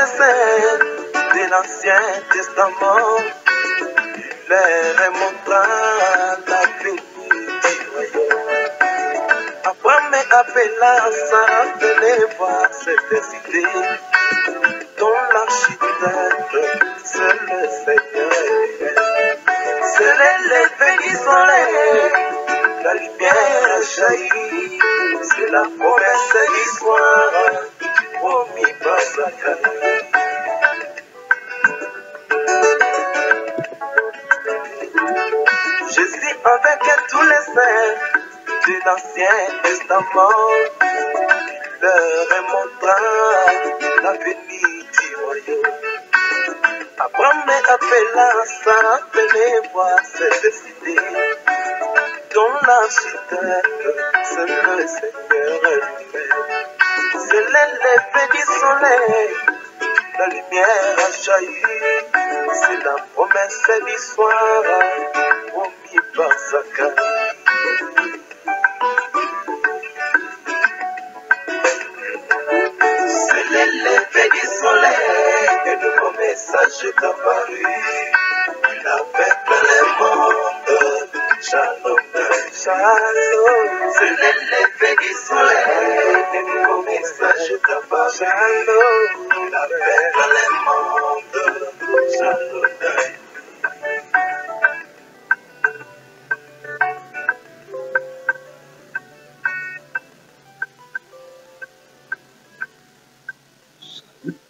les saints de l'Ancien Testament. Il leur montra la venue du royaume. Abraham appela Sarah, venez voir cette cité dont l'architecte c'est le Seigneur lui-même. C'est l'élevé du soleil, la lumière a jailli, c'est la promesse du soir, promis par Zacharie. Jésus avec tous les saints de l'Ancien Testament, il leur montra la venue du royaume. Abraham appela Sarah, venez voir cette cité dont l'architecte c'est le Seigneur lui-même. C'est l'élevé du soleil, la lumière a jailli, c'est la promesse du soir, promis par Zacharie. C'est l'élevé du soleil, un nouveau message est apparu. Il appelle le monde, shalom, shalom. C'est l'élevé du soleil, un nouveau message est apparu. Shalom, il appelle le monde, shalom.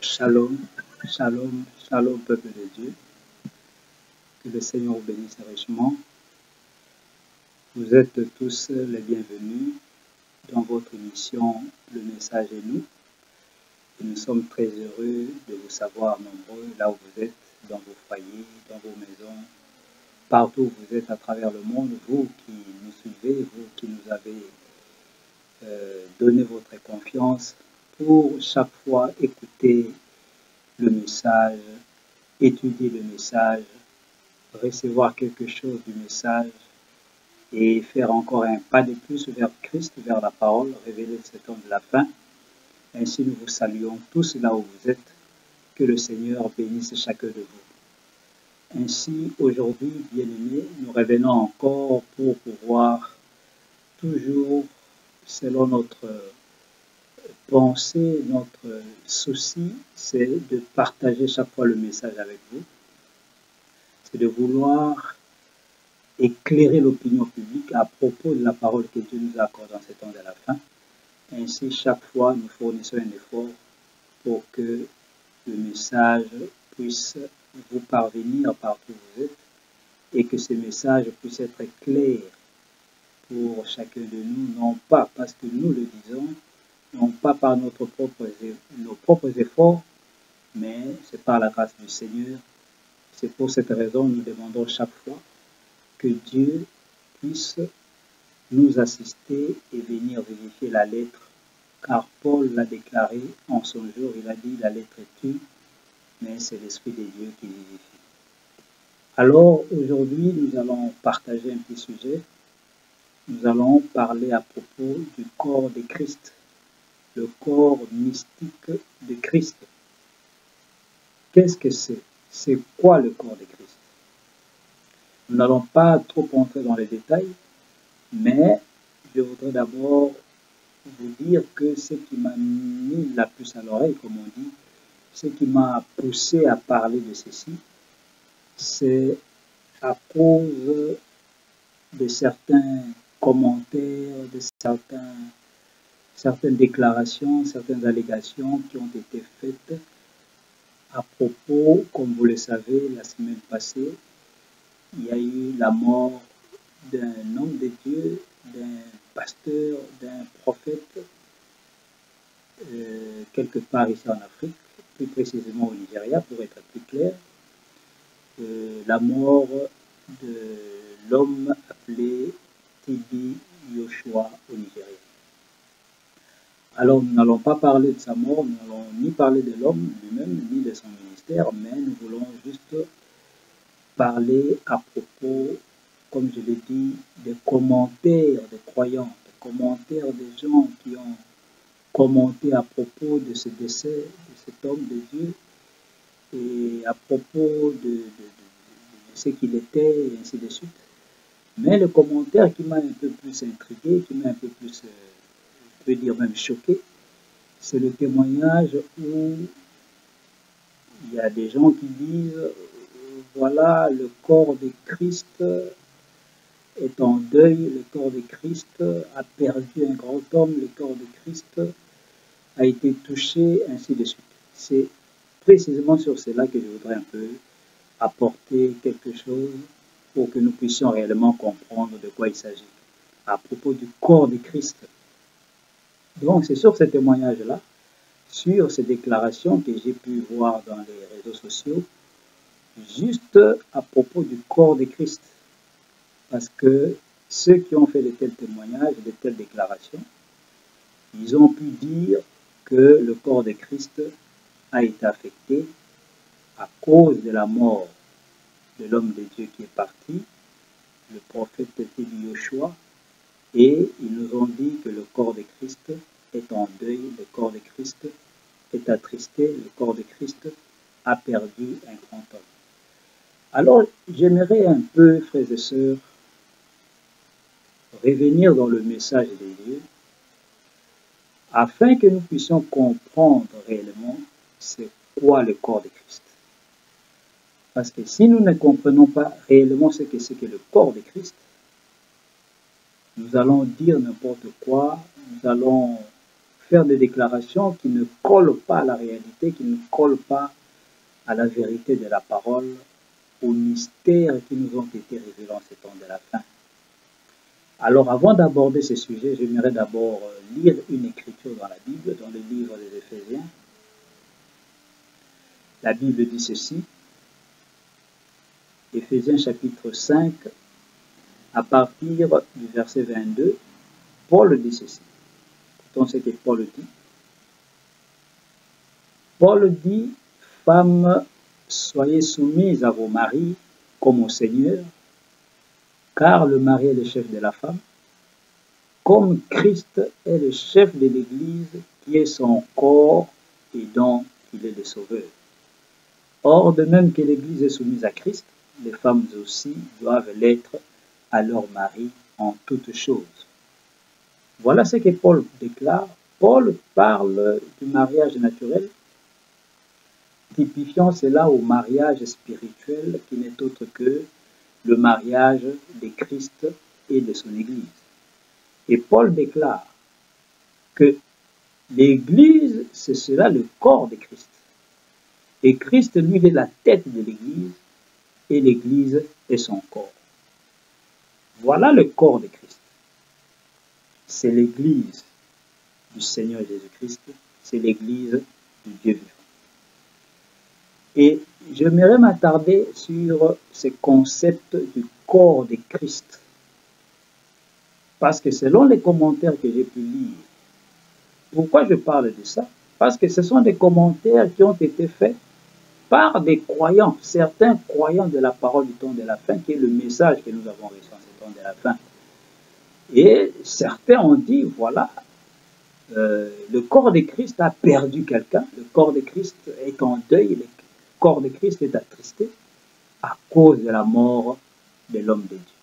Shalom, shalom, shalom, peuple de Dieu. Que le Seigneur vous bénisse richement. Vous êtes tous les bienvenus dans votre émission Le Message et nous. Et nous sommes très heureux de vous savoir nombreux là où vous êtes, dans vos foyers, dans vos maisons, partout où vous êtes à travers le monde, vous qui nous suivez, vous qui nous avez donné votre confiance pour chaque fois écouter le message, étudier le message, recevoir quelque chose du message et faire encore un pas de plus vers Christ, vers la parole, révéler cet homme de la fin. Ainsi nous vous saluons tous là où vous êtes, que le Seigneur bénisse chacun de vous. Ainsi aujourd'hui, bien-aimés, nous revenons encore pour pouvoir toujours, selon notre pensée, notre souci, c'est de partager chaque fois le message avec vous. C'est de vouloir éclairer l'opinion publique à propos de la parole que Dieu nous accorde dans ces temps de la fin. Ainsi, chaque fois, nous fournissons un effort pour que le message puisse vous parvenir partout où vous êtes et que ce message puisse être clair pour chacun de nous, non pas parce que nous le disons, non pas par nos propres efforts, mais c'est par la grâce du Seigneur. C'est pour cette raison que nous demandons chaque fois que Dieu puisse nous assister et venir vérifier la lettre, car Paul l'a déclaré en son jour, il a dit la lettre tue, mais c'est l'Esprit de Dieu qui vivifie. Alors aujourd'hui, nous allons partager un petit sujet. Nous allons parler à propos du corps de Christ, le corps mystique de Christ. Qu'est-ce que c'est? C'est quoi le corps de Christ? Nous n'allons pas trop entrer dans les détails, mais je voudrais d'abord vous dire que ce qui m'a mis la puce à l'oreille, comme on dit, ce qui m'a poussé à parler de ceci, c'est à cause de certains commentaires, de certaines déclarations, certaines allégations qui ont été faites à propos, comme vous le savez, la semaine passée, il y a eu la mort d'un homme de Dieu, d'un pasteur, d'un prophète, quelque part ici en Afrique, plus précisément au Nigeria, pour être plus clair, la mort de l'homme appelé Tibi Joshua au Nigeria. Alors, nous n'allons pas parler de sa mort, nous n'allons ni parler de l'homme lui-même, ni de son ministère, mais nous voulons juste parler à propos, comme je l'ai dit, des commentaires des croyants, des commentaires des gens qui ont commenté à propos de ce décès de cet homme de Dieu et à propos de ce qu'il était, et ainsi de suite. Mais le commentaire qui m'a un peu plus intrigué, qui m'a un peu plus, je peux dire même choqué, c'est le témoignage où il y a des gens qui disent, voilà, le corps de Christ est en deuil, le corps de Christ a perdu un grand homme, le corps de Christ a été touché, ainsi de suite. C'est précisément sur cela que je voudrais un peu apporter quelque chose pour que nous puissions réellement comprendre de quoi il s'agit à propos du corps de Christ. Donc c'est sur ce témoignage-là, sur ces déclarations que j'ai pu voir dans les réseaux sociaux, juste à propos du corps de Christ. Parce que ceux qui ont fait de tels témoignages, de telles déclarations, ils ont pu dire que le corps de Christ a été affecté à cause de la mort de l'homme de Dieu qui est parti, le prophète Élie Yoshua, et ils nous ont dit que le corps de Christ est en deuil, le corps de Christ est attristé, le corps de Christ a perdu un grand homme. Alors, j'aimerais un peu, frères et sœurs, revenir dans le message de Dieu, afin que nous puissions comprendre réellement c'est quoi le corps de Christ. Parce que si nous ne comprenons pas réellement ce que c'est que le corps de Christ, nous allons dire n'importe quoi, nous allons faire des déclarations qui ne collent pas à la réalité, qui ne collent pas à la vérité de la parole, aux mystères qui nous ont été révélés en ces temps de la fin. Alors avant d'aborder ce sujet, j'aimerais d'abord lire une écriture dans la Bible, dans le livre des Éphésiens. La Bible dit ceci, Éphésiens chapitre 5, à partir du verset 22, Paul dit ceci. Écoutons ce que Paul dit. Paul dit, « Femmes, soyez soumises à vos maris comme au Seigneur, car le mari est le chef de la femme, comme Christ est le chef de l'Église, qui est son corps et dont il est le sauveur. Or, de même que l'Église est soumise à Christ, les femmes aussi doivent l'être à leur mari en toutes choses. » Voilà ce que Paul déclare. Paul parle du mariage naturel, typifiant cela au mariage spirituel qui n'est autre que le mariage de Christ et de son Église. Et Paul déclare que l'Église, c'est cela le corps de Christ. Et Christ, lui, est la tête de l'Église, et l'Église est son corps. Voilà le corps de Christ. C'est l'Église du Seigneur Jésus-Christ, c'est l'Église du Dieu vivant. Et j'aimerais m'attarder sur ce concept du corps de Christ. Parce que selon les commentaires que j'ai pu lire, pourquoi je parle de ça? Parce que ce sont des commentaires qui ont été faits par des croyants, certains croyants de la parole du temps de la fin, qui est le message que nous avons reçu en ce temps de la fin. Et certains ont dit, voilà, le corps de Christ a perdu quelqu'un, le corps de Christ est en deuil, le corps de Christ est attristé à cause de la mort de l'homme de Dieu.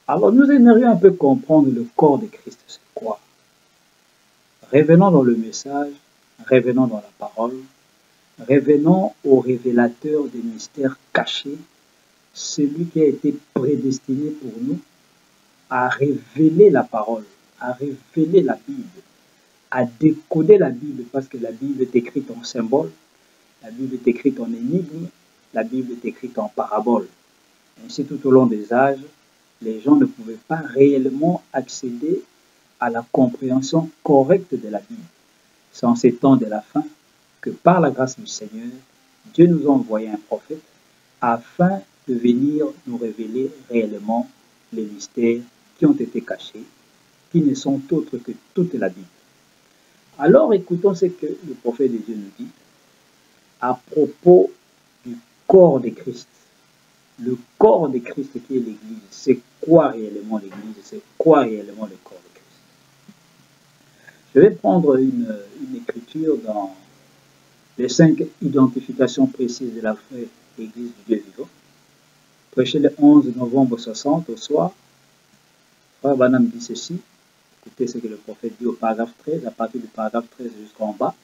Alors nous aimerions un peu comprendre le corps de Christ, c'est quoi? Revenons dans le message, revenons dans la parole, revenons au révélateur des mystères cachés, celui qui a été prédestiné pour nous à révéler la parole, à révéler la Bible, à décoder la Bible, parce que la Bible est écrite en symboles, la Bible est écrite en énigmes, la Bible est écrite en paraboles. Ainsi, tout au long des âges, les gens ne pouvaient pas réellement accéder à la compréhension correcte de la Bible. C'est en ces temps de la fin que par la grâce du Seigneur, Dieu nous a envoyé un prophète afin de venir nous révéler réellement les mystères qui ont été cachés, qui ne sont autres que toute la Bible. Alors écoutons ce que le prophète de Dieu nous dit à propos du corps de Christ. Le corps de Christ qui est l'Église, c'est quoi réellement l'Église? C'est quoi réellement le corps de Christ? Je vais prendre une écriture dans les 5 identifications précises de la vraie Église du Dieu vivant. Prêché le 11 novembre 60 au soir, Frère Branham dit ceci. Écoutez ce que le prophète dit au paragraphe 13, à partir du paragraphe 13 jusqu'en bas.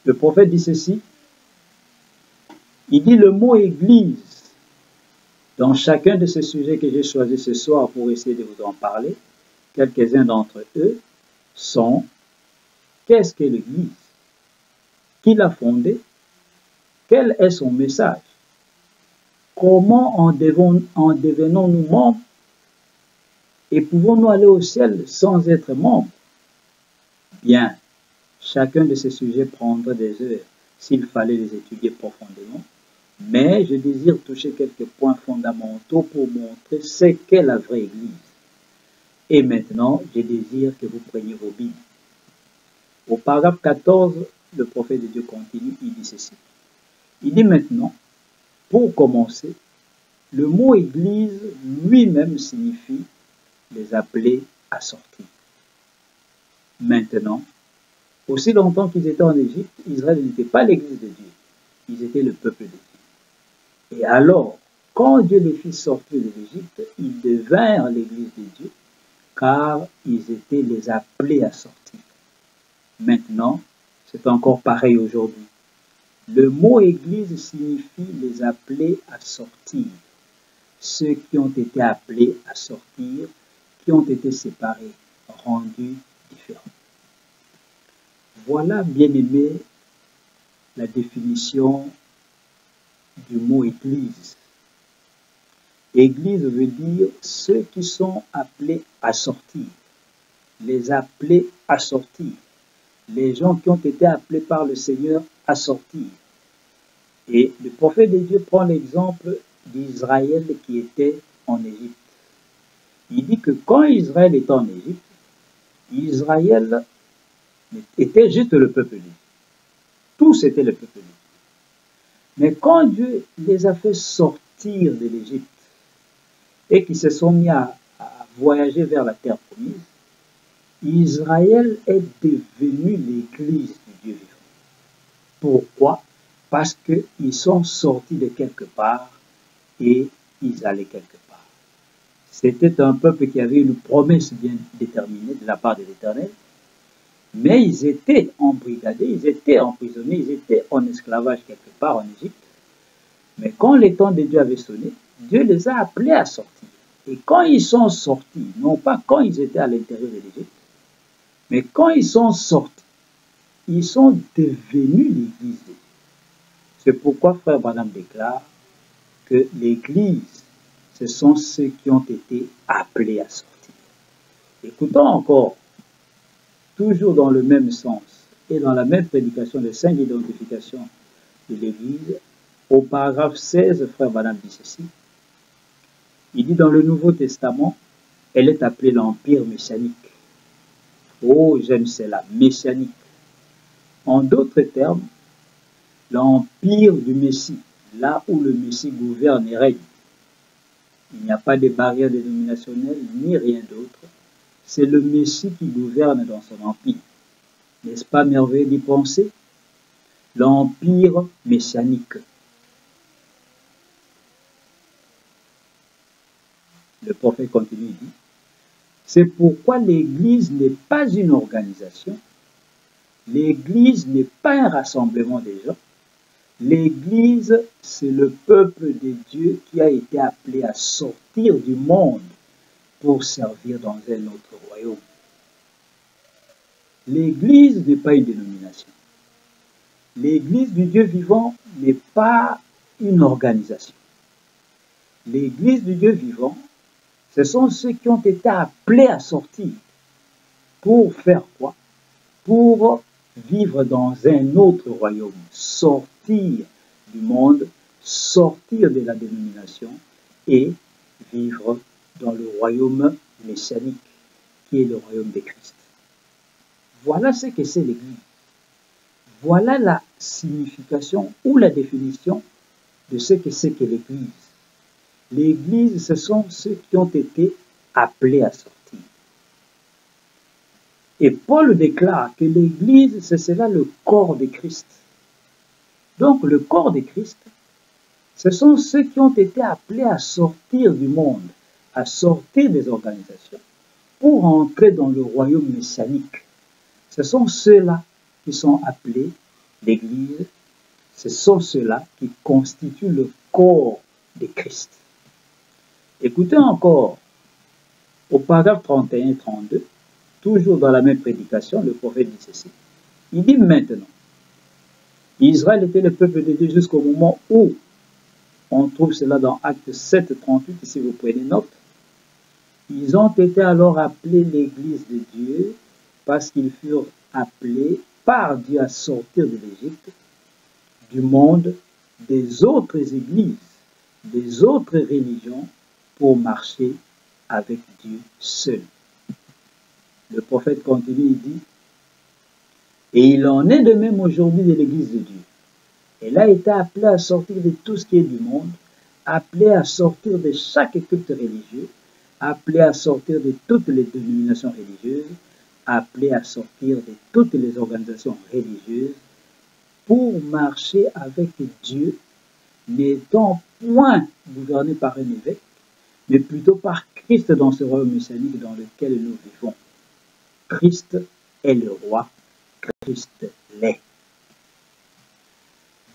Le prophète dit ceci. Il dit le mot Église dans chacun de ces sujets que j'ai choisis ce soir pour essayer de vous en parler. Quelques-uns d'entre eux sont: qu'est-ce qu'est l'Église? Qui l'a fondée? Quel est son message? Comment en devenons-nous membres? Et pouvons-nous aller au ciel sans être membres? Bien, chacun de ces sujets prendrait des heures s'il fallait les étudier profondément, mais je désire toucher quelques points fondamentaux pour montrer ce qu'est la vraie Église. Et maintenant, je désire que vous preniez vos Bibles. Au paragraphe 14, le prophète de Dieu continue, il dit ceci. Il dit maintenant, pour commencer, le mot Église lui-même signifie les appeler à sortir. Maintenant, aussi longtemps qu'ils étaient en Égypte, Israël n'était pas l'Église de Dieu, ils étaient le peuple de Dieu. Et alors, quand Dieu les fit sortir de l'Égypte, ils devinrent l'Église de Dieu, car ils étaient les appelés à sortir. Maintenant, c'est encore pareil aujourd'hui. Le mot Église signifie les appeler à sortir. Ceux qui ont été appelés à sortir, qui ont été séparés, rendus différents. Voilà, bien-aimés, la définition du mot Église. Église veut dire ceux qui sont appelés à sortir. Les appelés à sortir. Les gens qui ont été appelés par le Seigneur à sortir. Et le prophète de Dieu prend l'exemple d'Israël qui était en Égypte. Il dit que quand Israël était en Égypte, Israël était juste le peuple de Dieu. Tous étaient le peuple de Dieu. Mais quand Dieu les a fait sortir de l'Égypte et qu'ils se sont mis à voyager vers la terre promise, Israël est devenu l'Église du Dieu vivant. Pourquoi? Parce qu'ils sont sortis de quelque part et ils allaient quelque part. C'était un peuple qui avait une promesse bien déterminée de la part de l'Éternel, mais ils étaient embrigadés, ils étaient emprisonnés, ils étaient en esclavage quelque part en Égypte. Mais quand le temps de Dieu avait sonné, Dieu les a appelés à sortir. Et quand ils sont sortis, non pas quand ils étaient à l'intérieur de l'Égypte, mais quand ils sont sortis, ils sont devenus l'Église de Dieu. C'est pourquoi Frère Branham déclare que l'Église, ce sont ceux qui ont été appelés à sortir. Écoutons encore, toujours dans le même sens et dans la même prédication de 5 identifications de l'Église, au paragraphe 16, Frère Branham dit ceci. Il dit dans le Nouveau Testament, elle est appelée l'Empire messianique. Oh, j'aime cela, messianique. En d'autres termes, l'Empire du Messie, là où le Messie gouverne et règne. Il n'y a pas de barrière dénominationnelle ni rien d'autre. C'est le Messie qui gouverne dans son empire. N'est-ce pas merveilleux d'y penser? L'Empire messianique. Le prophète continue, il dit, c'est pourquoi l'Église n'est pas une organisation, l'Église n'est pas un rassemblement des gens, l'Église, c'est le peuple de Dieu qui a été appelé à sortir du monde pour servir dans un autre royaume. L'Église n'est pas une dénomination. L'Église du Dieu vivant n'est pas une organisation. L'Église du Dieu vivant, ce sont ceux qui ont été appelés à sortir. Pour faire quoi? Pour vivre dans un autre royaume, sortir du monde, sortir de la dénomination et vivre dans le royaume messianique, qui est le royaume de Christ. Voilà ce que c'est l'Église. Voilà la signification ou la définition de ce que c'est que l'Église. L'Église, ce sont ceux qui ont été appelés à sortir. Et Paul déclare que l'Église, c'est cela le corps de Christ. Donc le corps de Christ, ce sont ceux qui ont été appelés à sortir du monde, à sortir des organisations, pour entrer dans le royaume messianique. Ce sont ceux-là qui sont appelés l'Église, ce sont ceux-là qui constituent le corps de Christ. Écoutez encore, au paragraphe 31 et 32, toujours dans la même prédication, le prophète dit ceci. Il dit maintenant, Israël était le peuple de Dieu jusqu'au moment où, on trouve cela dans Actes 7, 38, si vous prenez note, ils ont été alors appelés l'Église de Dieu parce qu'ils furent appelés par Dieu à sortir de l'Égypte, du monde, des autres églises, des autres religions, pour marcher avec Dieu seul. Le prophète continue, il dit, et il en est de même aujourd'hui de l'Église de Dieu. Elle a été appelée à sortir de tout ce qui est du monde, appelée à sortir de chaque culte religieux, appelée à sortir de toutes les dénominations religieuses, appelée à sortir de toutes les organisations religieuses, pour marcher avec Dieu, n'étant point gouverné par un évêque, mais plutôt par Christ dans ce royaume messianique dans lequel nous vivons. Christ est le roi, Christ l'est.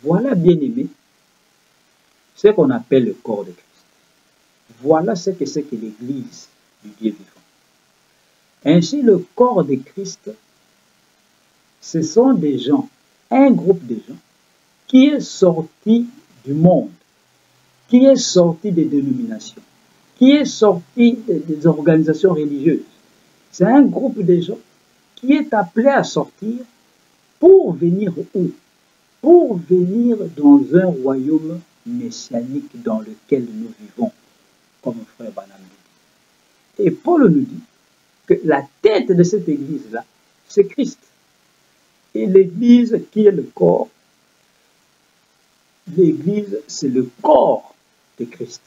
Voilà, bien-aimés, ce qu'on appelle le corps de Christ. Voilà ce que c'est que l'Église du Dieu vivant. Ainsi, le corps de Christ, ce sont des gens, un groupe de gens, qui est sorti du monde, qui est sorti des dénominations, qui est sorti des organisations religieuses. C'est un groupe de gens qui est appelé à sortir pour venir où? Pour venir dans un royaume messianique dans lequel nous vivons, comme frère Branham dit. Et Paul nous dit que la tête de cette église-là, c'est Christ. Et l'église qui est le corps, l'église c'est le corps de Christ.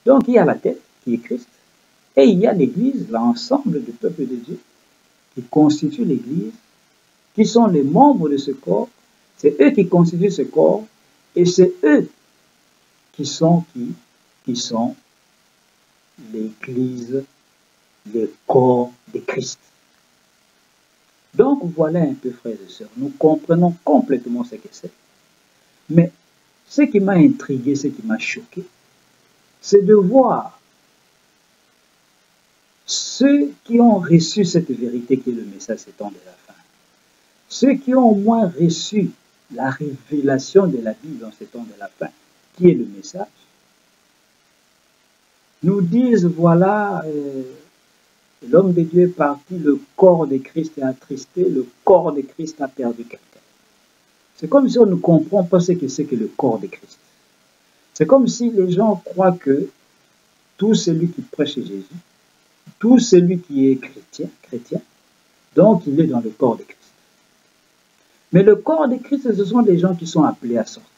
Donc il y a la tête qui est Christ, et il y a l'église, l'ensemble du peuple de Dieu, qui constitue l'église, qui sont les membres de ce corps. C'est eux qui constituent ce corps, et c'est eux qui sont l'église, le corps de Christ. Donc voilà un peu, frères et sœurs, nous comprenons complètement ce que c'est. Mais ce qui m'a intrigué, ce qui m'a choqué, c'est de voir ceux qui ont reçu cette vérité qui est le message ces temps de la fin, ceux qui ont au moins reçu la révélation de la Bible dans ces temps de la fin, qui est le message, nous disent, voilà, l'homme de Dieu est parti, le corps de Christ est attristé, le corps de Christ a perdu quelqu'un. C'est comme si on ne comprend pas ce que c'est que le corps de Christ. C'est comme si les gens croient que tout celui qui prêche Jésus, tout celui qui est chrétien, donc il est dans le corps de Christ. Mais le corps de Christ, ce sont des gens qui sont appelés à sortir.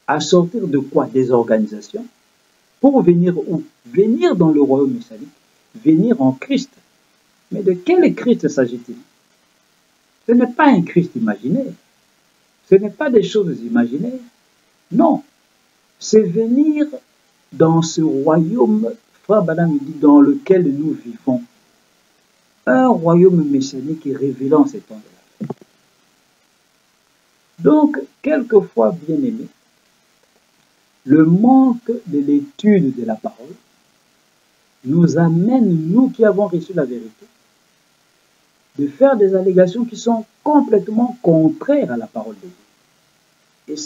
À sortir de quoi? Des organisations. Pour venir où? Venir dans le royaume messianique. Venir en Christ. Mais de quel Christ s'agit-il? Ce n'est pas un Christ imaginaire. Ce n'est pas des choses imaginaires. Non. C'est venir dans ce royaume, frère Branham dit, dans lequel nous vivons. Un royaume messianique et révélant ces temps de la fin. Donc, quelquefois, bien aimé, le manque de l'étude de la parole nous amène, nous qui avons reçu la vérité, de faire des allégations qui sont complètement contraires à la parole de Dieu. Et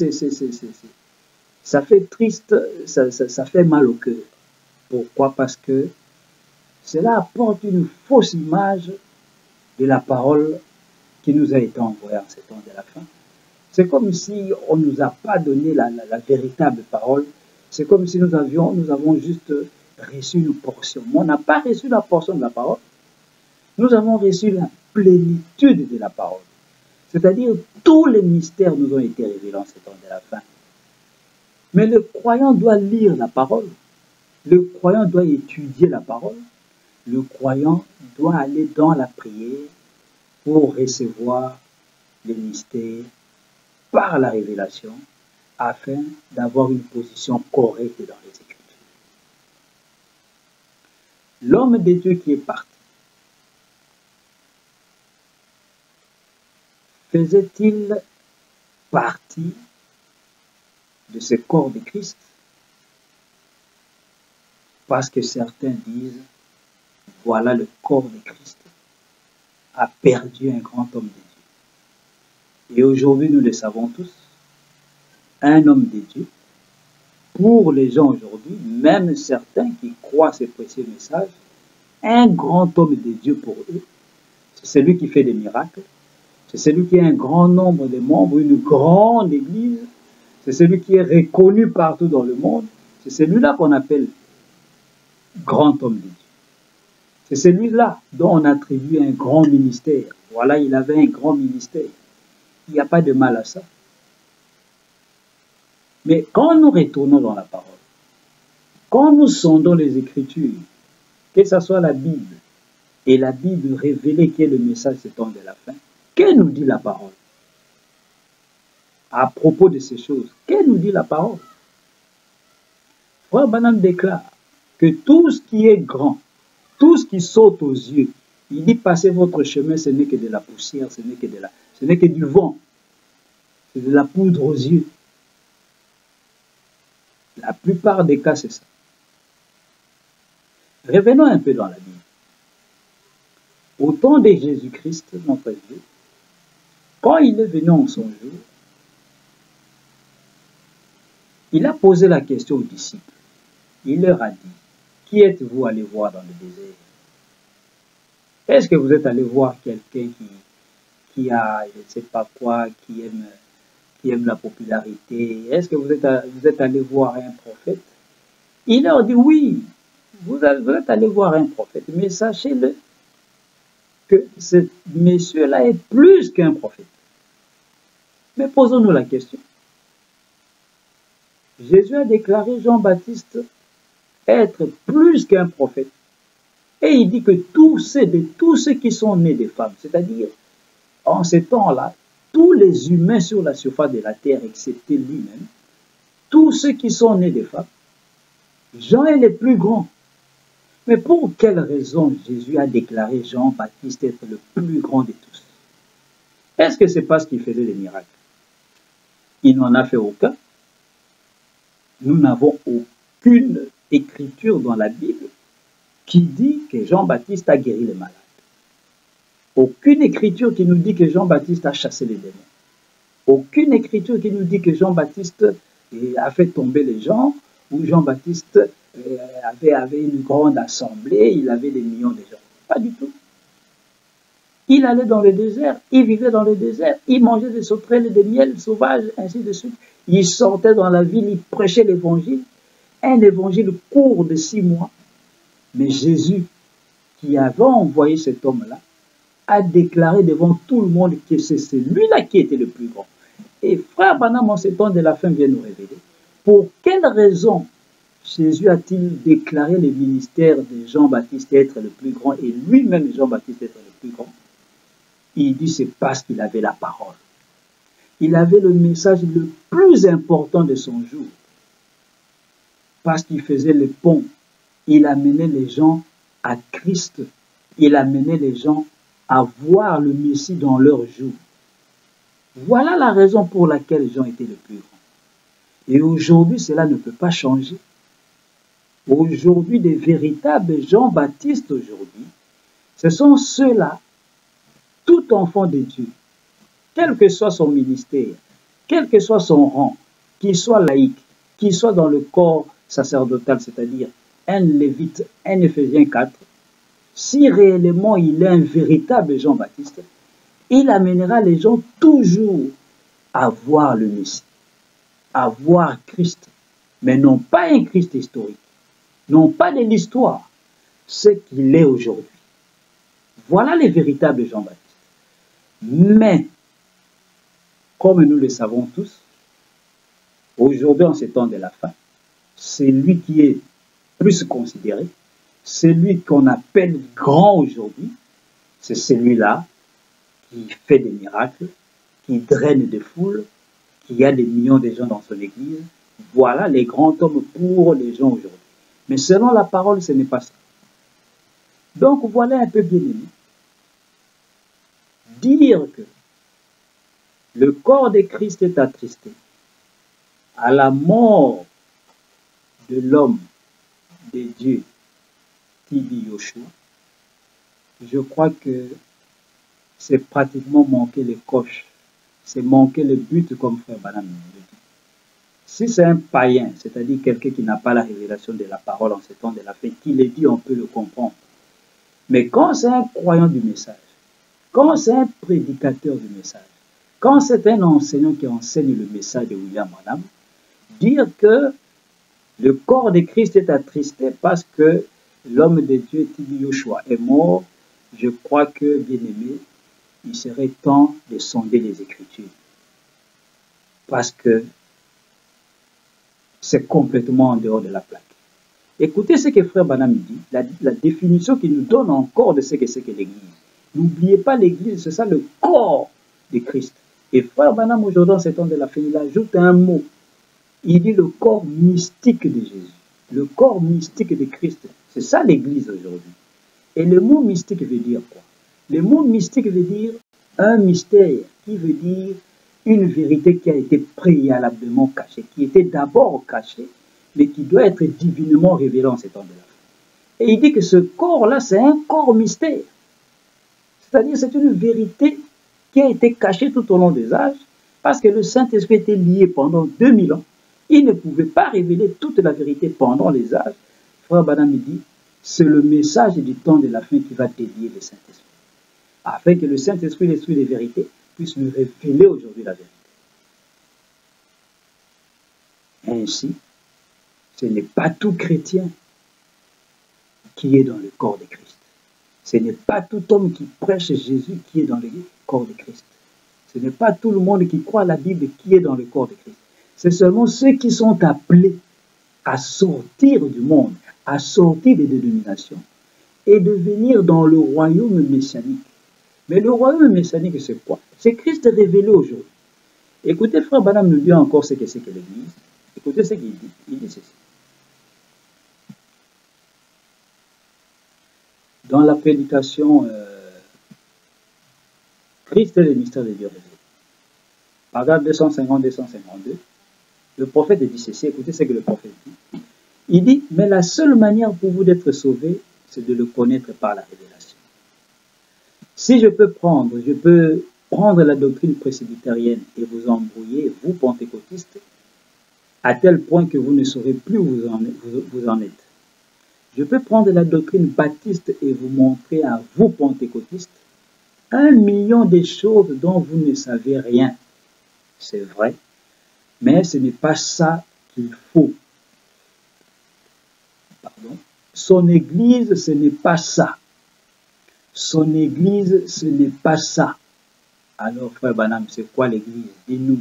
ça fait triste, ça fait mal au cœur. Pourquoi? Parce que cela apporte une fausse image de la parole qui nous a été envoyée en ces temps de la fin. C'est comme si on ne nous a pas donné la véritable parole. C'est comme si nous avons juste reçu une portion. Mais on n'a pas reçu la portion de la parole. Nous avons reçu la plénitude de la parole. C'est-à-dire, tous les mystères nous ont été révélés en ces temps de la fin. Mais le croyant doit lire la parole. Le croyant doit étudier la parole. Le croyant doit aller dans la prière pour recevoir les mystères par la révélation afin d'avoir une position correcte dans les Écritures. L'homme de Dieu qui est parti, faisait-il partie de ce corps de Christ? Parce que certains disent, voilà le corps de Christ a perdu un grand homme de Dieu. Et aujourd'hui, nous le savons tous, un homme de Dieu, pour les gens aujourd'hui, même certains qui croient ces précieux messages, un grand homme de Dieu pour eux, c'est celui qui fait des miracles, c'est celui qui a un grand nombre de membres, une grande église, c'est celui qui est reconnu partout dans le monde, c'est celui-là qu'on appelle grand homme de Dieu. C'est celui-là dont on attribue un grand ministère. Voilà, il avait un grand ministère. Il n'y a pas de mal à ça. Mais quand nous retournons dans la parole, quand nous sondons les Écritures, que ce soit la Bible, et la Bible révélée qui est le message ce temps de la fin, que nous dit la parole? À propos de ces choses, que nous dit la parole? Frère Branham déclare que tout ce qui est grand, tout ce qui saute aux yeux, il dit passez votre chemin, ce n'est que de la poussière, ce n'est que du vent, c'est de la poudre aux yeux. La plupart des cas, c'est ça. Revenons un peu dans la Bible. Au temps de Jésus-Christ, notre Dieu, quand il est venu en son jour, il a posé la question aux disciples. Il leur a dit, qui êtes-vous allés voir dans le désert? Est-ce que vous êtes allé voir quelqu'un qui a, je ne sais pas quoi, qui aime la popularité? Est-ce que vous êtes allé voir un prophète? Il leur dit, oui, vous êtes allé voir un prophète, mais sachez-le que ce monsieur-là est plus qu'un prophète. Mais posons-nous la question. Jésus a déclaré Jean-Baptiste être plus qu'un prophète. Et il dit que tous ceux qui sont nés des femmes, c'est-à-dire en ces temps-là, tous les humains sur la surface de la terre, excepté lui-même, tous ceux qui sont nés des femmes, Jean est le plus grand. Mais pour quelle raison Jésus a déclaré Jean-Baptiste être le plus grand de tous? Est-ce que c'est parce qu'il faisait des miracles? Il n'en a fait aucun. Nous n'avons aucune écriture dans la Bible qui dit que Jean-Baptiste a guéri les malades. Aucune écriture qui nous dit que Jean-Baptiste a chassé les démons. Aucune écriture qui nous dit que Jean-Baptiste a fait tomber les gens, ou Jean-Baptiste avait une grande assemblée, il avait des millions de gens. Pas du tout. Il allait dans le désert, il vivait dans le désert, il mangeait des sauterelles et des miels sauvages, ainsi de suite. Il sortait dans la ville, il prêchait l'évangile. Un évangile court de 6 mois. Mais Jésus, qui avait envoyé cet homme-là, a déclaré devant tout le monde que c'est celui-là qui était le plus grand. Et frère Branham, en ce temps de la fin, vient nous révéler. Pour quelle raison Jésus a-t-il déclaré le ministère de Jean-Baptiste être le plus grand et lui-même Jean-Baptiste être le plus grand? Il dit c'est parce qu'il avait la parole. Il avait le message le plus important de son jour. Parce qu'il faisait le pont. Il amenait les gens à Christ. Il amenait les gens à voir le Messie dans leur jour. Voilà la raison pour laquelle Jean était le plus grand. Et aujourd'hui, cela ne peut pas changer. Aujourd'hui, des véritables Jean-Baptiste aujourd'hui, ce sont ceux-là, tout enfant de Dieu, quel que soit son ministère, quel que soit son rang, qu'il soit laïque, qu'il soit dans le corps sacerdotal, c'est-à-dire un Lévite, un Éphésiens 4, si réellement il est un véritable Jean-Baptiste, il amènera les gens toujours à voir le Messie, à voir Christ, mais non pas un Christ historique, non pas de l'histoire, ce qu'il est aujourd'hui. Voilà les véritables Jean-Baptiste. Mais, comme nous le savons tous, aujourd'hui, en ces temps de la fin, c'est lui qui est plus considéré, celui qu'on appelle grand aujourd'hui, c'est celui-là qui fait des miracles, qui draine des foules, qu'il y a des millions de gens dans son église. Voilà les grands hommes pour les gens aujourd'hui. Mais selon la parole, ce n'est pas ça. Donc voilà un peu bien aimé. Dire que le corps de Christ est attristé à la mort de l'homme de Dieu, Tibi Yoshua, je crois que c'est pratiquement manquer les coches, c'est manquer le but comme frère Branham le dit. Si c'est un païen, c'est-à-dire quelqu'un qui n'a pas la révélation de la parole en ces temps de la fin, qui le dit, on peut le comprendre. Mais quand c'est un croyant du message, quand c'est un prédicateur du message, quand c'est un enseignant qui enseigne le message de William Branham, dire que le corps de Christ est attristé parce que l'homme de Dieu, Tibi Yoshua, est mort, je crois que, bien aimé, il serait temps de sonder les Écritures. Parce que c'est complètement en dehors de la plaque. Écoutez ce que frère Branham dit, la définition qu'il nous donne encore de ce que c'est que l'Église. N'oubliez pas l'Église, c'est ça le corps de Christ. Et frère Branham, aujourd'hui, en ces temps de la fin, il ajoute un mot. Il dit le corps mystique de Jésus. Le corps mystique de Christ. C'est ça l'Église aujourd'hui. Et le mot mystique veut dire quoi? Le mot mystique veut dire un mystère, qui veut dire une vérité qui a été préalablement cachée, qui était d'abord cachée, mais qui doit être divinement révélée en ces temps de la fin. Et il dit que ce corps-là, c'est un corps mystère. C'est-à-dire c'est une vérité qui a été cachée tout au long des âges, parce que le Saint-Esprit était lié pendant 2000 ans. Il ne pouvait pas révéler toute la vérité pendant les âges. Frère Branham dit, c'est le message du temps de la fin qui va délier le Saint-Esprit. Afin que le Saint-Esprit, l'Esprit des vérités, puisse nous révéler aujourd'hui la vérité. Ainsi, ce n'est pas tout chrétien qui est dans le corps de Christ. Ce n'est pas tout homme qui prêche Jésus qui est dans le corps de Christ. Ce n'est pas tout le monde qui croit à la Bible qui est dans le corps de Christ. C'est seulement ceux qui sont appelés à sortir du monde, à sortir des dénominations et de venir dans le royaume messianique. Mais le royaume messianique, c'est quoi? C'est Christ révélé aujourd'hui. Écoutez, frère Branham nous dit encore ce que c'est que l'Église. Écoutez ce qu'il dit. Il dit ceci. Dans la prédication Christ est le mystère de Dieu révélé. Paragraphe 250-252. Le prophète dit ceci, écoutez ce que le prophète dit. Il dit, mais la seule manière pour vous d'être sauvés, c'est de le connaître par la révélation. Si je peux prendre la doctrine presbytérienne et vous embrouiller, vous pentecôtistes, à tel point que vous ne saurez plus où vous en êtes. Je peux prendre la doctrine baptiste et vous montrer à vous pentecôtistes 1 million de choses dont vous ne savez rien. C'est vrai. Mais ce n'est pas ça qu'il faut. Pardon. Son église, ce n'est pas ça. Son église, ce n'est pas ça. Alors, frère Branham, c'est quoi l'église? Dis-nous.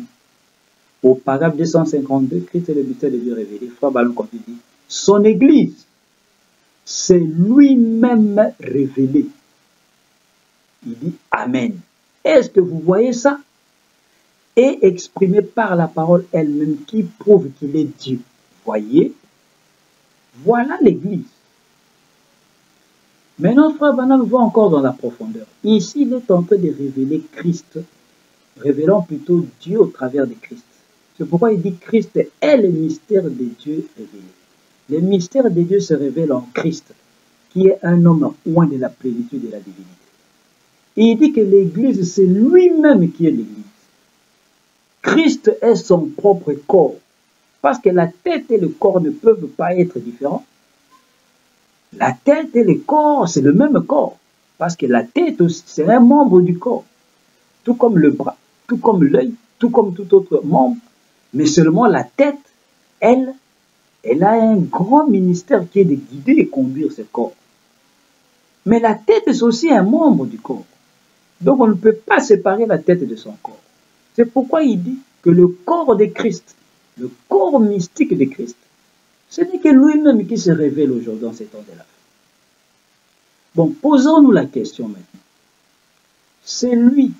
Au paragraphe 252, Christ est le mystère de Dieu révélé. Frère Branham, quand il dit, son église, c'est lui-même révélé. Il dit Amen. Est-ce que vous voyez ça? Et exprimé par la parole elle-même qui prouve qu'il est Dieu. Voyez, voilà l'Église. Maintenant, frère Branham va encore dans la profondeur. Ici, il est en train de révéler Christ, révélant plutôt Dieu au travers de Christ. C'est pourquoi il dit Christ est le mystère de Dieu révélé. Le mystère de Dieu se révèle en Christ, qui est un homme loin de la plénitude de la divinité. Et il dit que l'Église, c'est lui-même qui est l'Église. Christ est son propre corps. Parce que la tête et le corps ne peuvent pas être différents. La tête et le corps, c'est le même corps. Parce que la tête aussi, c'est un membre du corps. Tout comme le bras, tout comme l'œil, tout comme tout autre membre. Mais seulement la tête, elle a un grand ministère qui est de guider et conduire ce corps. Mais la tête, c'est aussi un membre du corps. Donc on ne peut pas séparer la tête de son corps. C'est pourquoi il dit que le corps de Christ, le corps mystique de Christ, ce n'est que lui-même qui se révèle aujourd'hui dans ces temps de la fin. Bon, posons-nous la question maintenant. C'est lui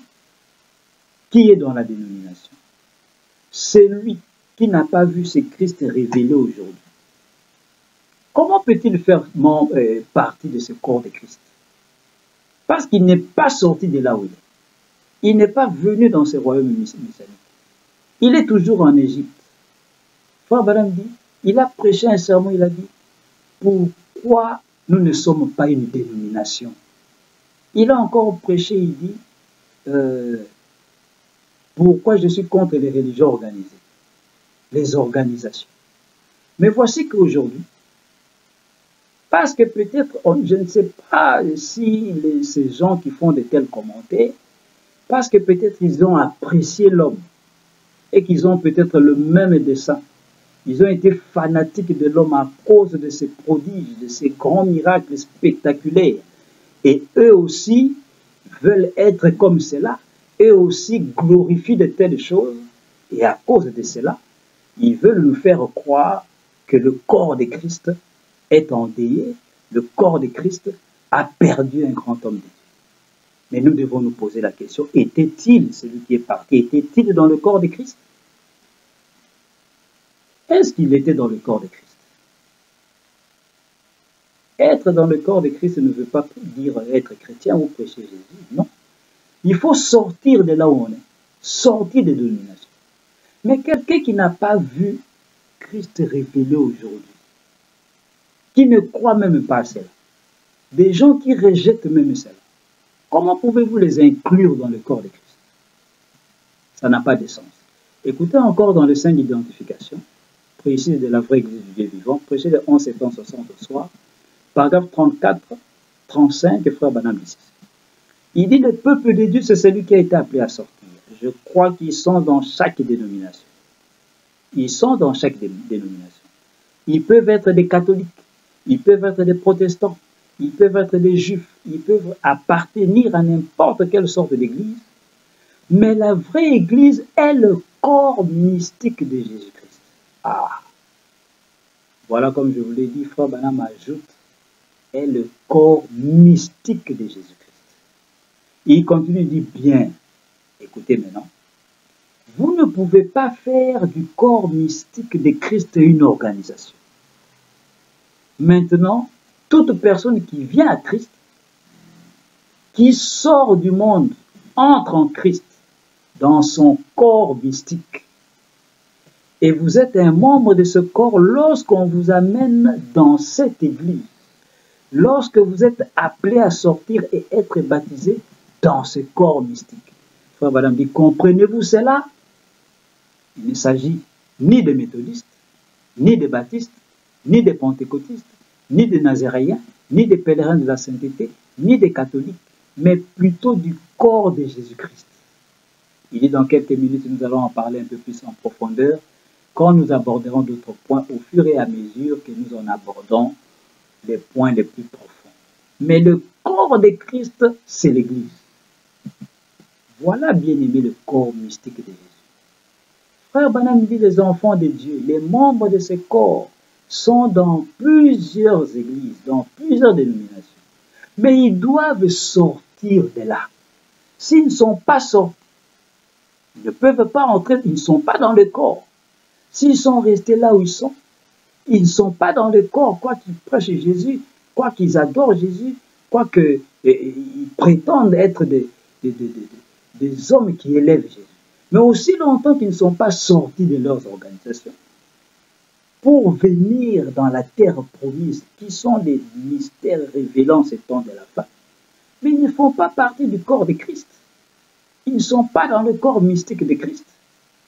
qui est dans la dénomination. celui qui n'a pas vu ce Christ révélé aujourd'hui, comment peut-il faire partie de ce corps de Christ? Parce qu'il n'est pas sorti de là où il est. Il n'est pas venu dans ce royaume messianique. Il est toujours en Égypte. Frère Branham dit, il a prêché un sermon, il a dit, pourquoi nous ne sommes pas une dénomination? Il a encore prêché, il dit, pourquoi je suis contre les religions organisées, les organisations. Mais voici qu'aujourd'hui, parce que peut-être, je ne sais pas si ces gens qui font de tels commentaires, parce que peut-être ils ont apprécié l'homme et qu'ils ont peut-être le même dessein. Ils ont été fanatiques de l'homme à cause de ses prodiges, de ses grands miracles spectaculaires. Et eux aussi veulent être comme cela. Eux aussi glorifient de telles choses. Et à cause de cela, ils veulent nous faire croire que le corps de Christ est endeuillé. Le corps de Christ a perdu un grand homme de Dieu. Mais nous devons nous poser la question, était-il celui qui est parti? Était-il dans le corps de Christ? Est-ce qu'il était dans le corps de Christ? Être dans le corps de Christ ne veut pas dire être chrétien ou prêcher Jésus, non. Il faut sortir de là où on est, sortir des dénominations. Mais quelqu'un qui n'a pas vu Christ révélé aujourd'hui, qui ne croit même pas à cela, des gens qui rejettent même cela, comment pouvez-vous les inclure dans le corps de Christ? Ça n'a pas de sens. Écoutez encore dans le sein d'identification, précis de la vraie Église du Dieu vivant, prêché le 11 septembre 60 au soir, paragraphe 34, 35, frère Branham dit. Il dit, le peuple de Dieu, c'est celui qui a été appelé à sortir. Je crois qu'ils sont dans chaque dénomination. Ils sont dans chaque dénomination. Ils peuvent être des catholiques, ils peuvent être des protestants, ils peuvent être des juifs, ils peuvent appartenir à n'importe quelle sorte d'église, mais la vraie église est le corps mystique de Jésus-Christ. Ah! Voilà, comme je vous l'ai dit, frère Branham ajoute, est le corps mystique de Jésus-Christ. Il continue, dit bien, écoutez maintenant, vous ne pouvez pas faire du corps mystique de Christ une organisation. Maintenant, toute personne qui vient à Christ, qui sort du monde, entre en Christ, dans son corps mystique. Et vous êtes un membre de ce corps lorsqu'on vous amène dans cette église. Lorsque vous êtes appelé à sortir et être baptisé dans ce corps mystique. Frère Branham dit, comprenez-vous cela? Il ne s'agit ni de méthodistes, ni de baptistes, ni de pentecôtistes, ni de nazaréens, ni de pèlerins de la sainteté, ni de catholiques, mais plutôt du corps de Jésus-Christ. Il dit dans quelques minutes, nous allons en parler un peu plus en profondeur, quand nous aborderons d'autres points au fur et à mesure que nous en abordons les points les plus profonds. Mais le corps de Christ, c'est l'Église. Voilà, bien aimé, le corps mystique de Jésus. Frère Branham dit, les enfants de Dieu, les membres de ce corps sont dans plusieurs églises, dans plusieurs dénominations. Mais ils doivent sortir de là. S'ils ne sont pas sortis, ils ne peuvent pas entrer, ils ne sont pas dans le corps. S'ils sont restés là où ils ne sont pas dans le corps, quoi qu'ils prêchent Jésus, quoi qu'ils adorent Jésus, quoi qu'ils prétendent être des hommes qui élèvent Jésus. Mais aussi longtemps qu'ils ne sont pas sortis de leurs organisations pour venir dans la terre promise, qui sont les mystères révélant ces temps de la fin, mais ils ne font pas partie du corps de Christ. Ils ne sont pas dans le corps mystique de Christ.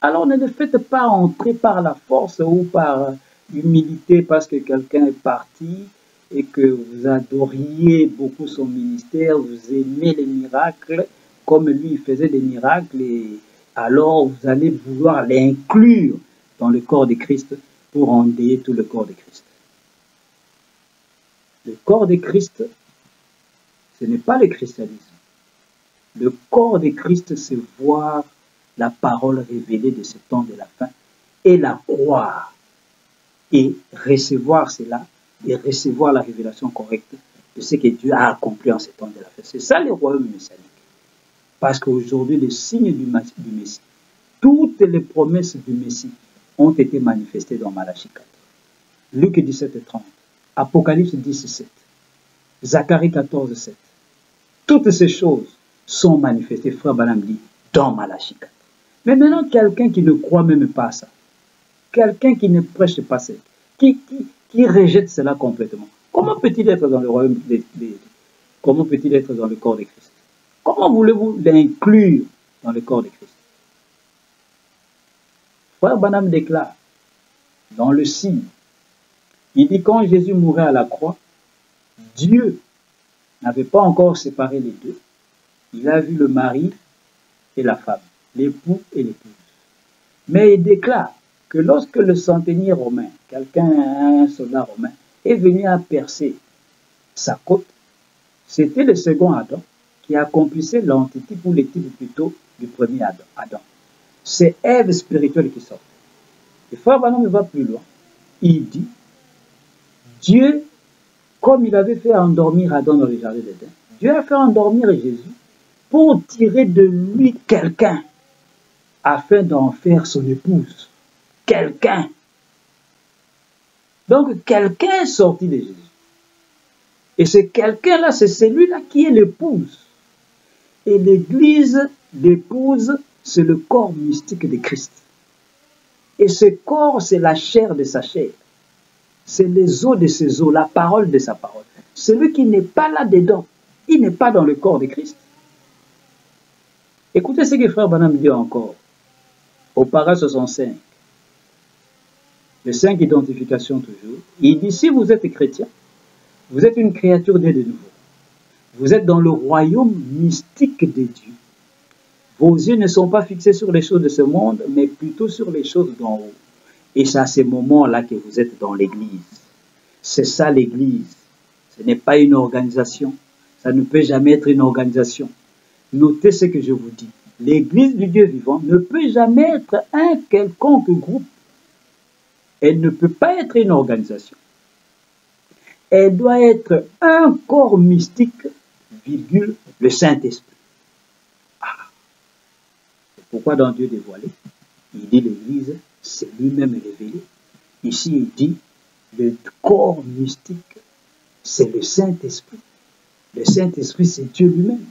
Alors ne le faites pas entrer par la force ou par humilité parce que quelqu'un est parti et que vous adoriez beaucoup son ministère, vous aimez les miracles, comme lui il faisait des miracles, et alors vous allez vouloir l'inclure dans le corps de Christ pour endeuiller tout le corps de Christ. Le corps de Christ, ce n'est pas le christianisme. Le corps de Christ, c'est voir la parole révélée de ce temps de la fin et la croire et recevoir cela et recevoir la révélation correcte de ce que Dieu a accompli en ce temps de la fin. C'est ça le royaume messianique. Parce qu'aujourd'hui, le signe du Messie, tout toutes les promesses du Messie ont été manifestées dans Malachie 4. Luc 17:30, Apocalypse 10:7, Zacharie 14:7. Toutes ces choses sont manifestées, frère Branham dit, dans Malachie 4. Mais maintenant, quelqu'un qui ne croit même pas à ça, quelqu'un qui ne prêche pas ça, qui rejette cela complètement, comment peut-il être dans le royaume comment peut-il être dans le corps de Christ? Comment voulez-vous l'inclure dans le corps de Christ? Frère Branham déclare dans le signe, il dit quand Jésus mourait à la croix, Dieu n'avait pas encore séparé les deux. Il a vu le mari et la femme, l'époux et l'épouse. Mais il déclare que lorsque le centenier romain, un soldat romain, est venu à percer sa côte, c'était le second Adam qui accomplissait l'antitype ou le type plutôt du premier Adam. C'est Ève spirituelle qui sort. Et frère Branham va plus loin. Il dit, Dieu, comme il avait fait endormir Adam dans le jardin d'Éden, Dieu a fait endormir Jésus pour tirer de lui quelqu'un afin d'en faire son épouse. Quelqu'un. Donc, quelqu'un est sorti de Jésus. Et ce quelqu'un-là, c'est celui-là qui est l'épouse. Et l'Église, l'épouse, c'est le corps mystique de Christ. Et ce corps, c'est la chair de sa chair. C'est les os de ses os, la parole de sa parole. Celui qui n'est pas là-dedans, il n'est pas dans le corps de Christ. Écoutez ce que frère Branham dit encore. Au paragraphe 65. Les 5 identifications toujours. Il dit, si vous êtes chrétien, vous êtes une créature née de nouveau. Vous êtes dans le royaume mystique de Dieu. Vos yeux ne sont pas fixés sur les choses de ce monde, mais plutôt sur les choses d'en haut. Et c'est à ces moments-là que vous êtes dans l'Église. C'est ça l'Église. Ce n'est pas une organisation. Ça ne peut jamais être une organisation. Notez ce que je vous dis. L'Église du Dieu vivant ne peut jamais être un quelconque groupe. Elle ne peut pas être une organisation. Elle doit être un corps mystique, virgule, le Saint-Esprit. Ah. C'est pourquoi dans Dieu dévoilé, il dit l'Église, c'est lui-même révélé. Ici, il dit, le corps mystique, c'est le Saint-Esprit. Le Saint-Esprit, c'est Dieu lui-même.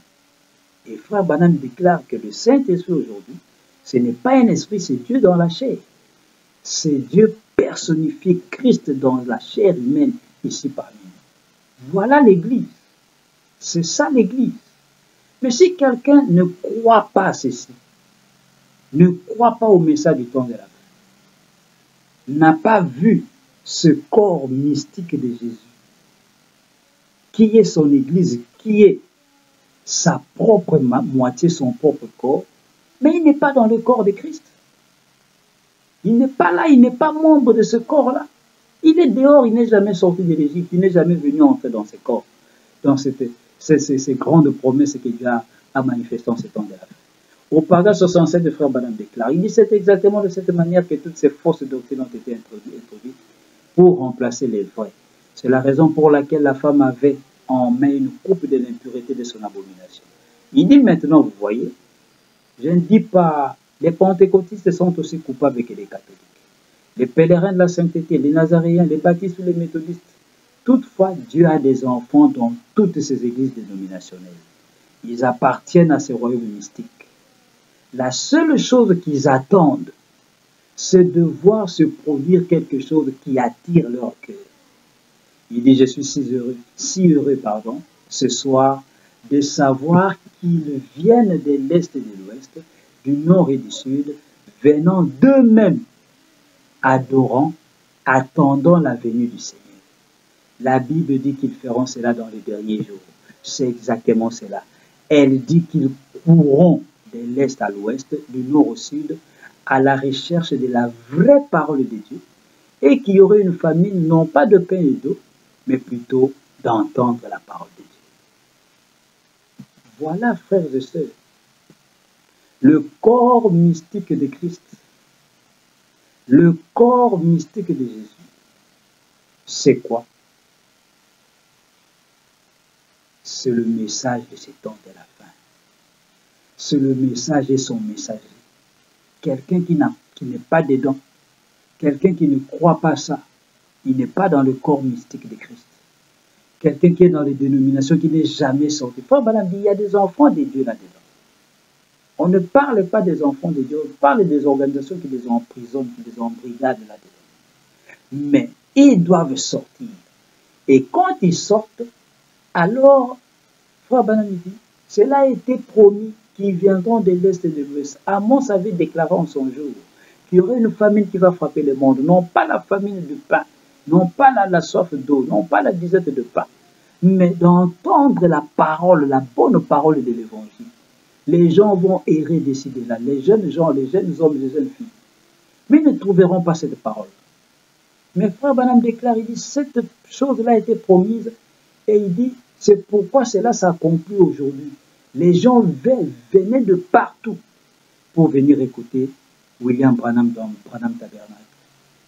Et frère Branham déclare que le Saint-Esprit aujourd'hui, ce n'est pas un esprit, c'est Dieu dans la chair. C'est Dieu personnifié, Christ dans la chair humaine, ici parmi nous. Voilà l'Église. C'est ça l'Église. Mais si quelqu'un ne croit pas à ceci, ne croit pas au message du temps de la fin, n'a pas vu ce corps mystique de Jésus, qui est son Église, qui est sa propre moitié, son propre corps, mais il n'est pas dans le corps de Christ. Il n'est pas là, il n'est pas membre de ce corps-là. Il est dehors, il n'est jamais sorti de l'Égypte, il n'est jamais venu entrer dans ce corps, dans ces grandes promesses que Dieu a manifestées en ce temps de la fin. Au paragraphe 67 de frère Branham déclare, il dit c'est exactement de cette manière que toutes ces fausses doctrines ont été introduites pour remplacer les vraies. C'est la raison pour laquelle la femme avait en main une coupe de l'impureté de son abomination. Il dit maintenant, vous voyez, je ne dis pas, les pentecôtistes sont aussi coupables que les catholiques. Les pèlerins de la sainteté, les nazaréens, les baptistes ou les méthodistes. Toutefois, Dieu a des enfants dans toutes ces églises dénominationnelles. Ils appartiennent à ce royaume mystique. La seule chose qu'ils attendent, c'est de voir se produire quelque chose qui attire leur cœur. Il dit, je suis si heureux, ce soir, de savoir qu'ils viennent de l'Est et de l'Ouest, du Nord et du Sud, venant d'eux-mêmes, adorant, attendant la venue du Seigneur. La Bible dit qu'ils feront cela dans les derniers jours. C'est exactement cela. Elle dit qu'ils courront de l'Est à l'Ouest, du Nord au Sud, à la recherche de la vraie parole de Dieu, et qu'il y aurait une famine, non pas de pain et d'eau, mais plutôt d'entendre la parole de Dieu. Voilà, frères et sœurs, le corps mystique de Christ, le corps mystique de Jésus, c'est quoi? C'est le message de ces temps de la fin. C'est le message et son messager quelqu'un qui n'est pas dedans, quelqu'un qui ne croit pas ça, il n'est pas dans le corps mystique de Christ. Quelqu'un qui est dans les dénominations, qui n'est jamais sorti. Frère Branham dit, il y a des enfants de Dieu là-dedans. On ne parle pas des enfants de Dieu, on parle des organisations qui les emprisonnent, qui les embrigadent là-dedans. Mais ils doivent sortir. Et quand ils sortent, alors, frère Branham dit, cela a été promis qu'ils viendront de l'Est et de l'Ouest. Amos avait déclaré en son jour qu'il y aurait une famine qui va frapper le monde. Non pas la famine du pain, non pas la soif d'eau, non pas la disette de pain, mais d'entendre la parole, la bonne parole de l'Évangile. Les gens vont errer d'ici de là, les jeunes gens, les jeunes hommes, les jeunes filles. Mais ils ne trouveront pas cette parole. Mais frère Branham déclare, il dit, cette chose-là a été promise, et il dit, c'est pourquoi cela s'accomplit aujourd'hui. Les gens venaient de partout pour venir écouter William Branham dans Branham Tabernacle,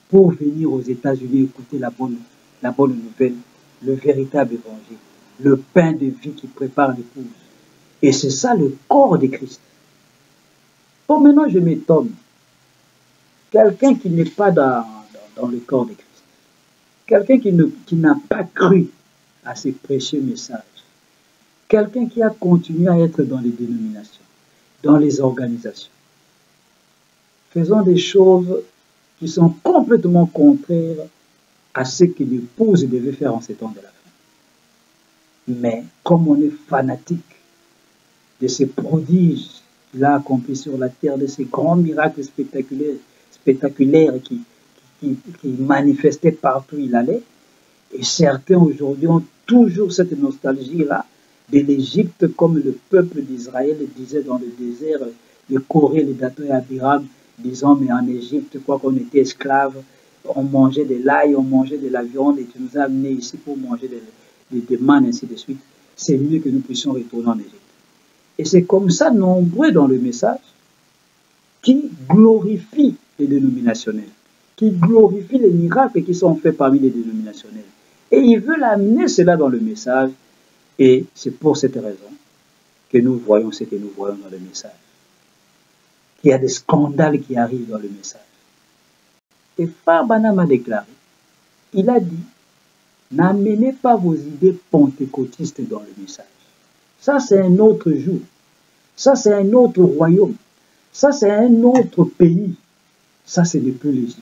pour venir aux États-Unis écouter la bonne nouvelle, le véritable évangile, le pain de vie qui prépare l'épouse. Et c'est ça le corps de Christ. Bon, maintenant je m'étonne. Quelqu'un qui n'est pas dans le corps de Christ, quelqu'un qui n'a pas cru à ces précieux messages, quelqu'un qui a continué à être dans les dénominations, dans les organisations, faisant des choses qui sont complètement contraires à ce que l'épouse devait faire en ces temps de la fin. Mais comme on est fanatique de ces prodiges qu'il a accomplis sur la terre, de ces grands miracles spectaculaires qui manifestaient partout où il allait, et certains aujourd'hui ont toujours cette nostalgie-là de l'Égypte, comme le peuple d'Israël disait dans le désert, le Corée, le Dathan et Abiram, disant, mais en Égypte, quoi qu'on était esclaves, on mangeait de l'ail, on mangeait de la viande, et tu nous as amenés ici pour manger des mannes, ainsi de suite. C'est mieux que nous puissions retourner en Égypte. Et c'est comme ça, nombreux dans le message, qui glorifient les dénominationnels, qui glorifient les miracles qui sont faits parmi les dénominationnels. Et ils veulent amener cela dans le message. Et c'est pour cette raison que nous voyons ce que nous voyons dans le message. Qu'il y a des scandales qui arrivent dans le message. Et Frère Branham a déclaré, il a dit, n'amenez pas vos idées pentecôtistes dans le message. Ça, c'est un autre jour. Ça, c'est un autre royaume. Ça, c'est un autre pays. Ça, c'est depuis l'Égypte.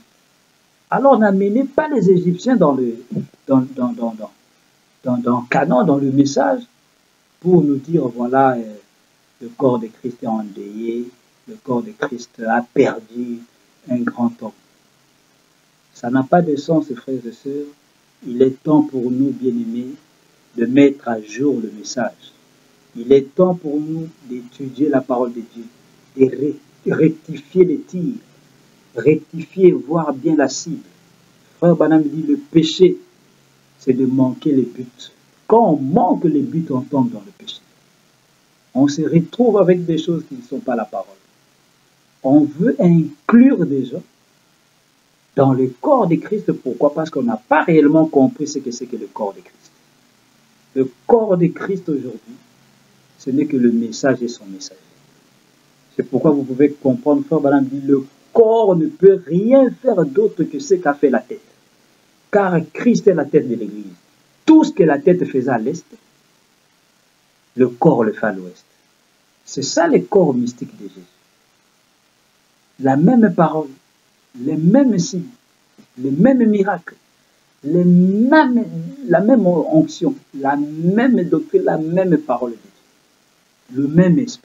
Alors, n'amenez pas les Égyptiens dans le canon, dans le message, pour nous dire, voilà, le corps de Christ est endeuillé, le corps de Christ a perdu un grand homme. Ça n'a pas de sens, frères et sœurs. Il est temps pour nous, bien-aimés, de mettre à jour le message. Il est temps pour nous d'étudier la parole de Dieu, de rectifier les tirs, rectifier, voir bien la cible. Frère Branham dit, le péché, c'est de manquer les buts. Quand on manque les buts, on tombe dans le péché. On se retrouve avec des choses qui ne sont pas la parole. On veut inclure des gens dans le corps de Christ. Pourquoi? Parce qu'on n'a pas réellement compris ce que c'est que le corps de Christ. Le corps de Christ aujourd'hui, ce n'est que le message et son message. C'est pourquoi vous pouvez comprendre, Frère Branham dit, le corps ne peut rien faire d'autre que ce qu'a fait la tête. Car Christ est la tête de l'Église. Tout ce que la tête faisait à l'Est, le corps le fait à l'Ouest. C'est ça le corps mystique de Jésus. La même parole, les mêmes signes, les mêmes miracles, la même onction, la même doctrine, la même parole de Dieu. Le même esprit.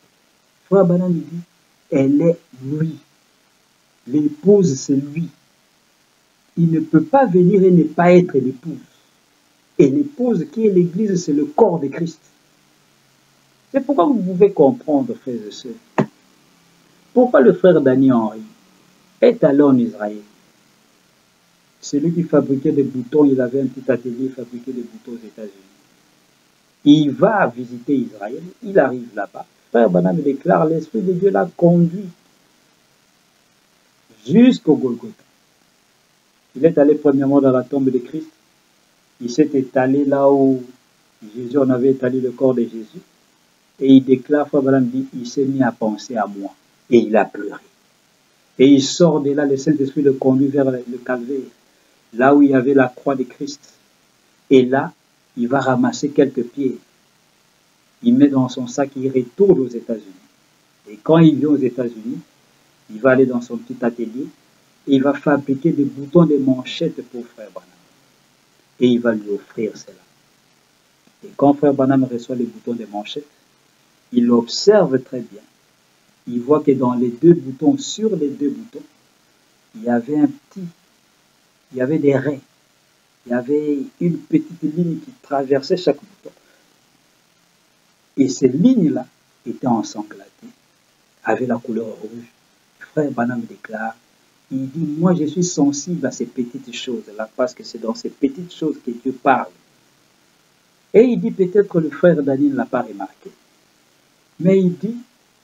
Frère Branham dit, elle est lui. L'épouse, c'est lui. Il ne peut pas venir et ne pas être l'épouse. Et l'épouse qui est l'Église, c'est le corps de Christ. C'est pourquoi vous pouvez comprendre, frères et sœurs, pourquoi le frère Danny Henry est allé en Israël. C'est lui qui fabriquait des boutons, il avait un petit atelier, il fabriquait des boutons aux États-Unis. Il va visiter Israël, il arrive là-bas. Frère Branham déclare, l'Esprit de Dieu l'a conduit jusqu'au Golgotha. Il est allé premièrement dans la tombe de Christ. Il s'est étalé là où Jésus, on avait étalé le corps de Jésus. Et il déclare, Frère Branham dit, il s'est mis à penser à moi. Et il a pleuré. Et il sort de là, le Saint-Esprit le conduit vers le calvaire, là où il y avait la croix de Christ. Et là, il va ramasser quelques pierres. Il met dans son sac, il retourne aux États-Unis. Et quand il vient aux États-Unis, il va aller dans son petit atelier et il va fabriquer des boutons, des manchettes pour Frère Branham. Et il va lui offrir cela. Et quand Frère Branham reçoit les boutons des manchettes, il observe très bien. Il voit que dans les deux boutons, sur les deux boutons, il y avait il y avait des raies. Il y avait une petite ligne qui traversait chaque bouton. Et ces lignes-là étaient ensanglantées, avaient la couleur rouge. Frère Branham déclare, il dit, moi je suis sensible à ces petites choses-là, parce que c'est dans ces petites choses que Dieu parle. Et il dit, peut-être que le frère Daniel ne l'a pas remarqué, mais il dit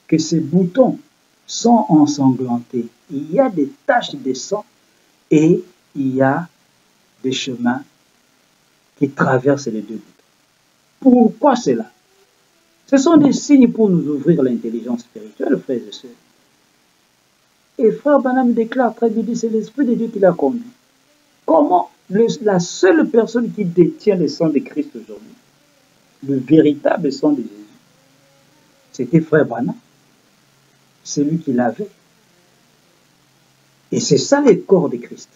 que ces boutons sont ensanglantés. Il y a des taches de sang et il y a des chemins qui traversent les deux boutons. Pourquoi cela? Ce sont des signes pour nous ouvrir l'intelligence spirituelle, frères et sœurs. Et Frère Branham déclare très bien, c'est l'Esprit de Dieu qui l'a conduit. Comment la seule personne qui détient le sang de Christ aujourd'hui, le véritable sang de Jésus, c'était Frère Branham. C'est lui qui l'avait. Et c'est ça le corps de Christ.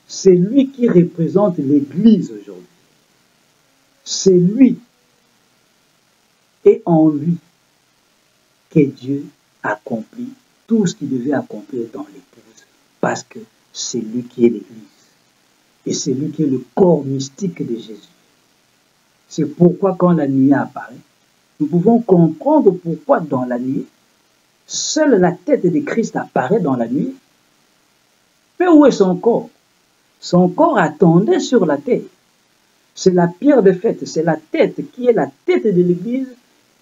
C'est lui qui représente l'Église aujourd'hui. C'est lui et en lui que Dieu accomplit tout ce qu'il devait accomplir dans l'Église. Parce que c'est lui qui est l'Église. Et c'est lui qui est le corps mystique de Jésus. C'est pourquoi quand la nuée apparaît, nous pouvons comprendre pourquoi dans la nuée, seule la tête de Christ apparaît dans la nuée. Mais où est son corps? Son corps attendait sur la terre. C'est la pierre de fête, c'est la tête qui est la tête de l'Église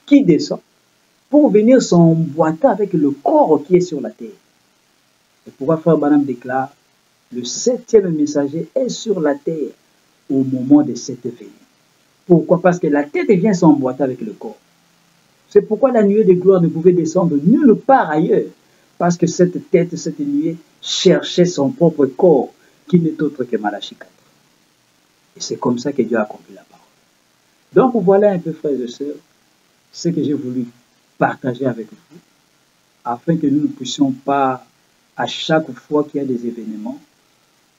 qui descend pour venir s'emboîter avec le corps qui est sur la terre. C'est pourquoi Frère Branham déclare, le septième messager est sur la terre au moment de cette venue. Pourquoi? Parce que la tête vient s'emboîter avec le corps. C'est pourquoi la nuée de gloire ne pouvait descendre nulle part ailleurs. Parce que cette tête, cette nuée, cherchait son propre corps, qui n'est autre que Malachie 4. Et c'est comme ça que Dieu a accompli la parole. Donc voilà un peu, frères et sœurs, ce que j'ai voulu partager avec vous, afin que nous ne puissions pas, à chaque fois qu'il y a des événements,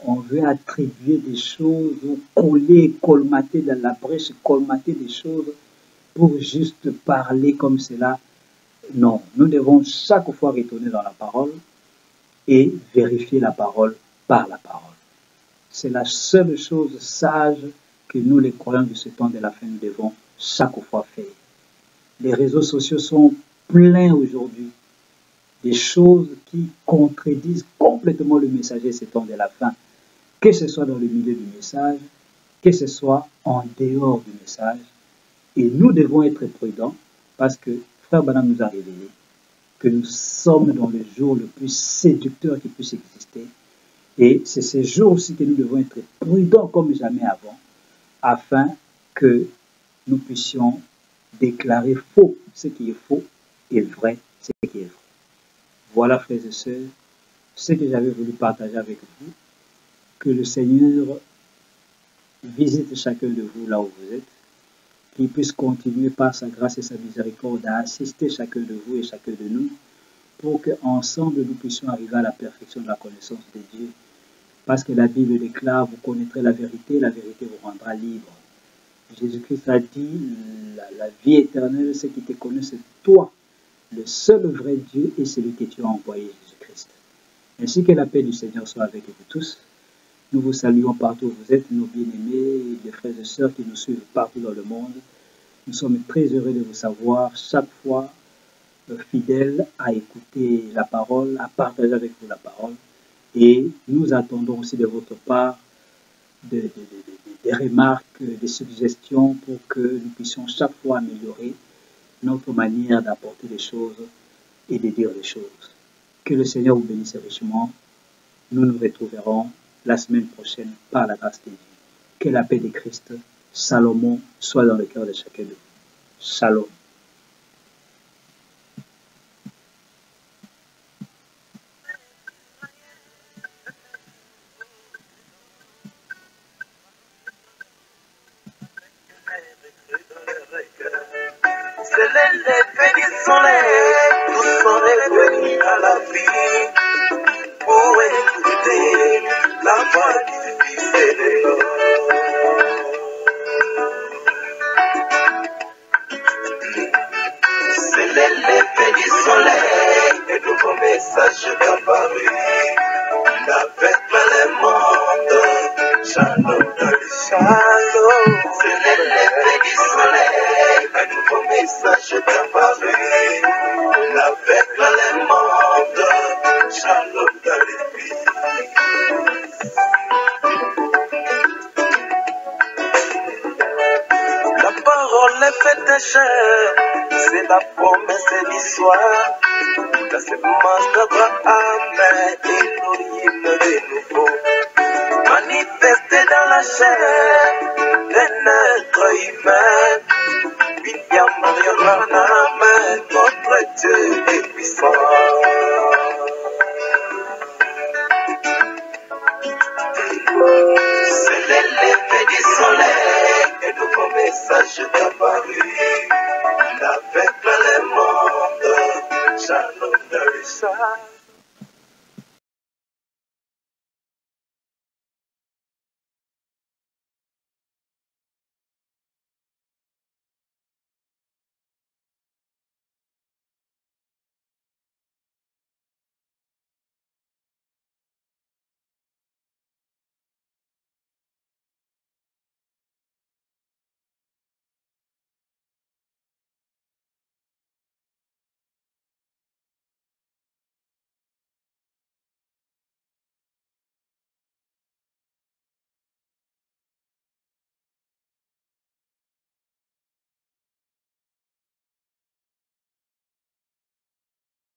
on veut attribuer des choses, coller, colmater dans la brèche, colmater des choses, pour juste parler comme cela. Non, nous devons chaque fois retourner dans la parole et vérifier la parole par la parole. C'est la seule chose sage que nous, les croyants de ce temps de la fin, nous devons chaque fois faire. Les réseaux sociaux sont pleins aujourd'hui des choses qui contredisent complètement le messager de ce temps de la fin, que ce soit dans le milieu du message, que ce soit en dehors du message. Et nous devons être prudents parce que Frère Branham nous a révélé que nous sommes dans le jour le plus séducteur qui puisse exister. Et c'est ces jours-ci que nous devons être prudents comme jamais avant, afin que nous puissions déclarer faux ce qui est faux et vrai ce qui est vrai. Voilà, frères et sœurs, ce que j'avais voulu partager avec vous. Que le Seigneur visite chacun de vous là où vous êtes, qu'il puisse continuer par sa grâce et sa miséricorde à assister chacun de vous et chacun de nous, pour qu'ensemble nous puissions arriver à la perfection de la connaissance de Dieu. Parce que la Bible déclare, vous connaîtrez la vérité vous rendra libre. Jésus-Christ a dit, la vie éternelle, c'est qui te connaît, c'est toi, le seul vrai Dieu et celui que tu as envoyé, Jésus-Christ. Ainsi que la paix du Seigneur soit avec vous tous. Nous vous saluons partout où vous êtes, nos bien-aimés, les frères et sœurs qui nous suivent partout dans le monde. Nous sommes très heureux de vous savoir chaque fois fidèles à écouter la parole, à partager avec vous la parole. Et nous attendons aussi de votre part des remarques, des suggestions pour que nous puissions chaque fois améliorer notre manière d'apporter les choses et de dire les choses. Que le Seigneur vous bénisse richement. Nous nous retrouverons la semaine prochaine par la grâce de Dieu. Que la paix de Christ, Salomon, soit dans le cœur de chacun de vous. Shalom. message d'apparu. Avec le monde, shalom Dari Shalom. C'est l'effet du soleil, un nouveau message d'apparu. Avec le monde, shalom Dari. La parole est faite chair, c'est la promesse et l'histoire. La semence d'Abraham, Elohim de nouveau. Manifesté dans la chair, d'un être humain. William Marion Branham, notre Dieu est puissant. C'est l'effet du soleil, un nouveau message d'apparu. Avec le monde, shalom Dari Shalom.